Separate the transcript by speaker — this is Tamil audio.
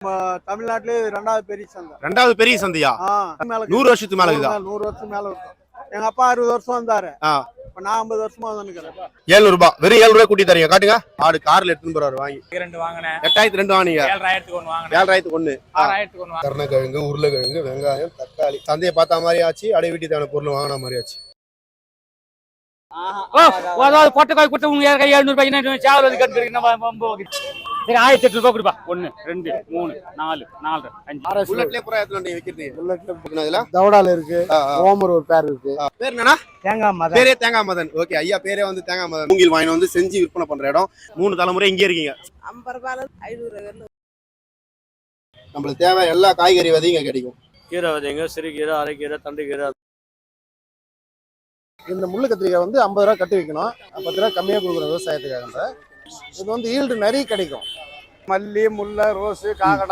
Speaker 1: நம்ம தமிழ்நாட்டிலே 2வது பெரிய சந்தை.
Speaker 2: 2வது பெரிய சந்தையா? 100 வருஷத்துக்கு மேல இருக்குதா?
Speaker 1: 100 வருஷம் மேல இருக்கும். எங்க அப்பா 60 வருஷம் வந்தாரு. இப்ப நான் 50 வருஷமா வந்துக்கிறேன்.
Speaker 2: 700 ரூபாய். வெறும் 7 ரூபாய் கூட்டி தரீங்க. காட்டுங்க. ஆடு கார்ல எடுத்துட்டு போறாரு வாங்கி.
Speaker 3: 2 வாங்குனேன்.
Speaker 2: 8000 வாங்குனீங்க.
Speaker 3: 7000க்கு 1 வாங்குனேன்.
Speaker 2: 7000க்கு 1.
Speaker 3: 6000க்கு 1 வாங்குனேன்.
Speaker 2: கருணக்கிழங்கு, உருளைக்கிழங்கு, வெங்காயம், தக்காளி. சந்தையை பார்த்த மாதிரி ஆச்சு. அப்படியே வீட்டுக்கு தேவையான பொருள் வாங்கின மாதிரி ஆச்சு.
Speaker 4: அதாவது பொட்டக்காய் கொடுத்து 700 ரூபாய் சேவல் கட்டுறீங்க. 1800 ரூபாய் கொடுப்பா. 1 2 3 4 4 5
Speaker 2: புல்லட்லயே புறா எத்தனை நீங்க விக்கிறீங்க? புல்லட்ல
Speaker 1: தவடால இருக்கு. ஓமர் ஒரு பேர் இருக்கு.
Speaker 2: பேர் என்னன்னா?
Speaker 1: தேங்காய் மதன்.
Speaker 2: பேரே தேங்காய் மதன். ஓகே, ஐயா பேரே வந்து தேங்காய் மதன். மூங்கில் வாங்கி வந்து செஞ்சு விற்பனை பண்ற இடம். 3 தலைமுறை இங்கே இருக்கீங்க.
Speaker 5: 50 ரூபாயில 500.
Speaker 2: நம்மளுக்கு தேவை எல்லா காய்கறி விதையும் இங்க கிடைக்கும்.
Speaker 6: கீரை விதைங்க, சிறுகீரை, அரைக்கீரை, தண்டுக்கீரை.
Speaker 1: இந்த முள்ளு கத்திரிக்காய் வந்து 50 ரூபாய் கட்டி வைக்கணும். 10 ரூபாய் கம்மியா கொடுக்குறோம் விவசாயத்துக்காக. இது வந்து ஈல்டு நிறைய கிடைக்கும். மல்லி, முல்லை, ரோஸு, காக்கடா.